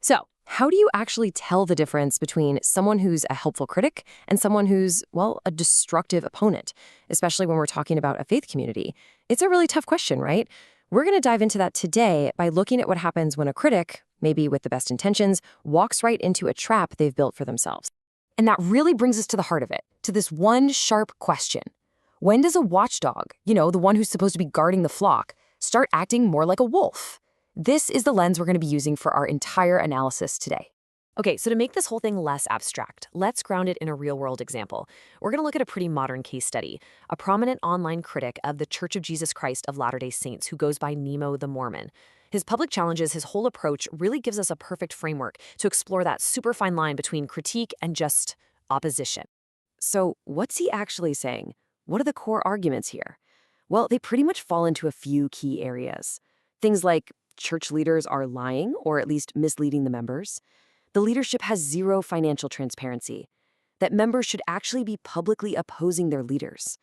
So, how do you actually tell the difference between someone who's a helpful critic and someone who's, well, a destructive opponent, especially when we're talking about a faith community? It's a really tough question, right? We're going to dive into that today by looking at what happens when a critic, maybe with the best intentions, walks right into a trap they've built for themselves. And that really brings us to the heart of it, to this one sharp question. When does a watchdog, the one who's supposed to be guarding the flock, start acting more like a wolf? This is the lens we're going to be using for our entire analysis today. Okay, so to make this whole thing less abstract, let's ground it in a real-world example. We're going to look at a pretty modern case study, a prominent online critic of the Church of Jesus Christ of Latter-day Saints who goes by Nemo the Mormon. His public challenges, his whole approach really gives us a perfect framework to explore that super fine line between critique and just opposition. So what's he actually saying? What are the core arguments here? Well, they pretty much fall into a few key areas. Things like church leaders are lying, or at least misleading the members. The leadership has zero financial transparency. That members should actually be publicly opposing their leaders.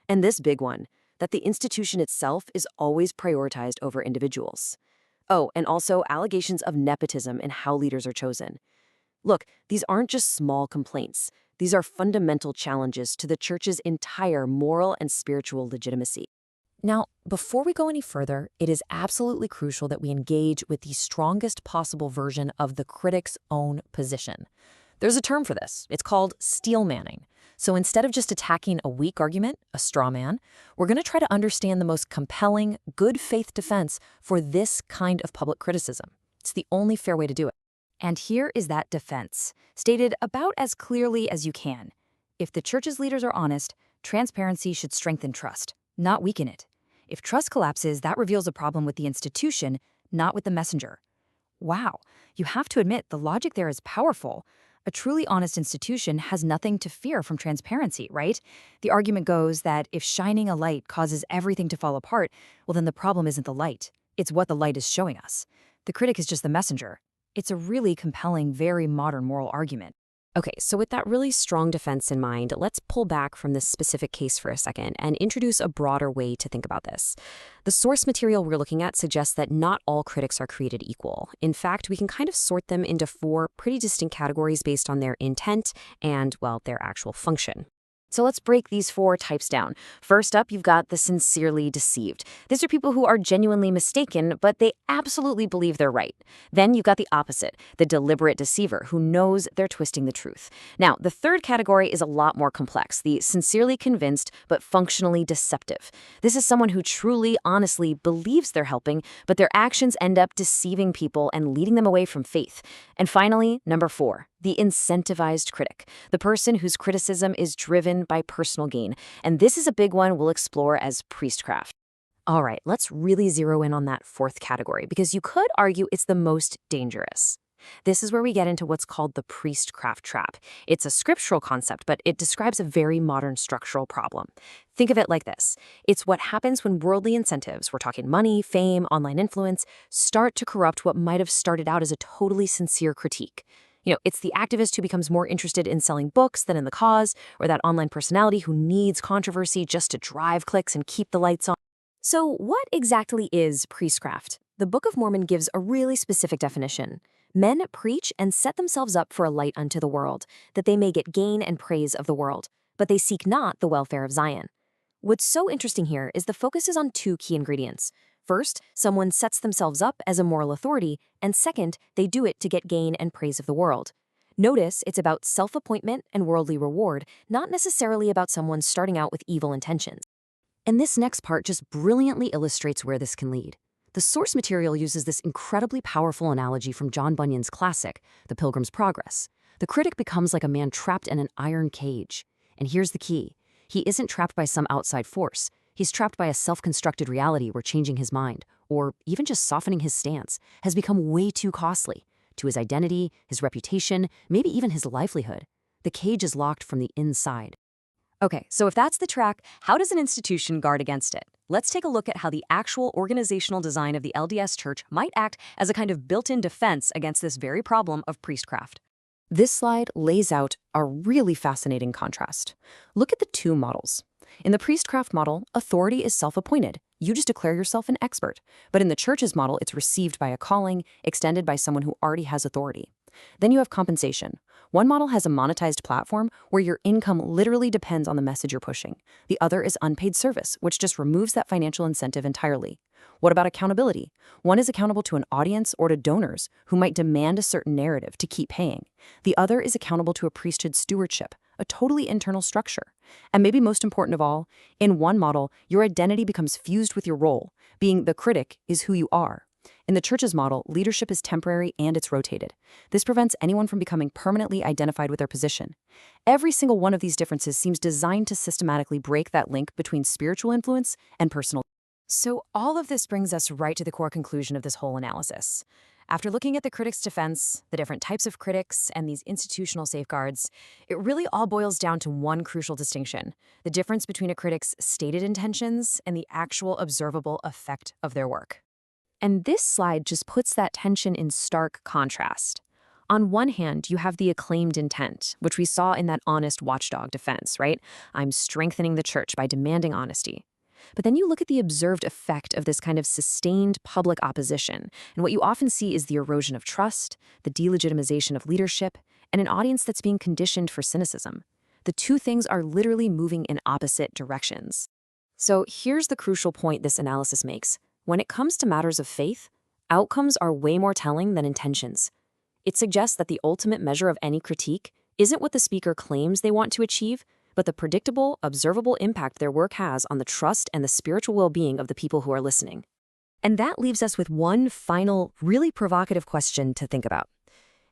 And this big one, that the institution itself is always prioritized over individuals. Oh, and also allegations of nepotism in how leaders are chosen. Look, these aren't just small complaints. These are fundamental challenges to the church's entire moral and spiritual legitimacy. Now, before we go any further, it is absolutely crucial that we engage with the strongest possible version of the critic's own position. There's a term for this. It's called steel manning. So instead of just attacking a weak argument, a straw man, we're going to try to understand the most compelling, good faith defense for this kind of public criticism. It's the only fair way to do it. And here is that defense, stated about as clearly as you can. If the church's leaders are honest, transparency should strengthen trust, not weaken it. If trust collapses, that reveals a problem with the institution, not with the messenger. Wow, you have to admit the logic there is powerful. A truly honest institution has nothing to fear from transparency, right? The argument goes that if shining a light causes everything to fall apart, well then the problem isn't the light. It's what the light is showing us. The critic is just the messenger. It's a really compelling, very modern moral argument. Okay, so with that really strong defense in mind, let's pull back from this specific case for a second and introduce a broader way to think about this. The source material we're looking at suggests that not all critics are created equal. In fact, we can kind of sort them into four pretty distinct categories based on their intent and, well, their actual function. So let's break these four types down. First up, you've got the sincerely deceived. These are people who are genuinely mistaken, but they absolutely believe they're right. Then you've got the opposite, the deliberate deceiver, who knows they're twisting the truth. Now, the third category is a lot more complex, the sincerely convinced but functionally deceptive. This is someone who truly, honestly believes they're helping, but their actions end up deceiving people and leading them away from faith. And finally, number 4. The incentivized critic, the person whose criticism is driven by personal gain. And this is a big one we'll explore as priestcraft. All right, let's really zero in on that fourth category, because you could argue it's the most dangerous. This is where we get into what's called the priestcraft trap. It's a scriptural concept, but it describes a very modern structural problem. Think of it like this. It's what happens when worldly incentives, we're talking money, fame, online influence, start to corrupt what might have started out as a totally sincere critique. It's the activist who becomes more interested in selling books than in the cause, or that online personality who needs controversy just to drive clicks and keep the lights on. So what exactly is priestcraft? The Book of Mormon gives a really specific definition. Men preach and set themselves up for a light unto the world, that they may get gain and praise of the world, but they seek not the welfare of Zion. What's so interesting here is the focus is on two key ingredients. First, someone sets themselves up as a moral authority, and second, they do it to get gain and praise of the world. Notice it's about self-appointment and worldly reward, not necessarily about someone starting out with evil intentions. And this next part just brilliantly illustrates where this can lead. The source material uses this incredibly powerful analogy from John Bunyan's classic, The Pilgrim's Progress. The critic becomes like a man trapped in an iron cage. And here's the key. He isn't trapped by some outside force. He's trapped by a self-constructed reality where changing his mind, or even just softening his stance, has become way too costly to his identity, his reputation, maybe even his livelihood. The cage is locked from the inside. Okay, so if that's the track, how does an institution guard against it? Let's take a look at how the actual organizational design of the LDS Church might act as a kind of built-in defense against this very problem of priestcraft. This slide lays out a really fascinating contrast. Look at the two models. In the priestcraft model, authority is self-appointed. you just declare yourself an expert. But in the church's model, it's received by a calling, extended by someone who already has authority. Then you have compensation. One model has a monetized platform where your income literally depends on the message you're pushing. The other is unpaid service, which just removes that financial incentive entirely. What about accountability? One is accountable to an audience or to donors who might demand a certain narrative to keep paying. The other is accountable to a priesthood stewardship, a totally internal structure. And maybe most important of all, in one model, your identity becomes fused with your role. Being the critic is who you are. In the church's model, leadership is temporary and it's rotated. This prevents anyone from becoming permanently identified with their position. Every single one of these differences seems designed to systematically break that link between spiritual influence and personal. So all of this brings us right to the core conclusion of this whole analysis. After looking at the critic's defense, the different types of critics, and these institutional safeguards, it really all boils down to one crucial distinction: the difference between a critic's stated intentions and the actual observable effect of their work. And this slide just puts that tension in stark contrast. On one hand, you have the acclaimed intent, which we saw in that honest watchdog defense, right? I'm strengthening the church by demanding honesty. But then you look at the observed effect of this kind of sustained public opposition, and what you often see is the erosion of trust, the delegitimization of leadership, and an audience that's being conditioned for cynicism. The two things are literally moving in opposite directions. So here's the crucial point this analysis makes. When it comes to matters of faith, outcomes are way more telling than intentions. It suggests that the ultimate measure of any critique isn't what the speaker claims they want to achieve, but the predictable, observable impact their work has on the trust and the spiritual well-being of the people who are listening. And that leaves us with one final, really provocative question to think about.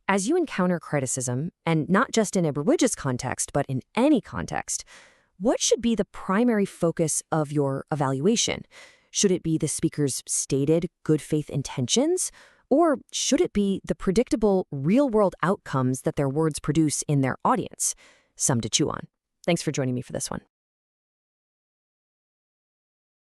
As you encounter criticism, and not just in a religious context, but in any context, what should be the primary focus of your evaluation? Should it be the speaker's stated good faith intentions? Or should it be the predictable, real-world outcomes that their words produce in their audience? Some to chew on. Thanks for joining me for this one.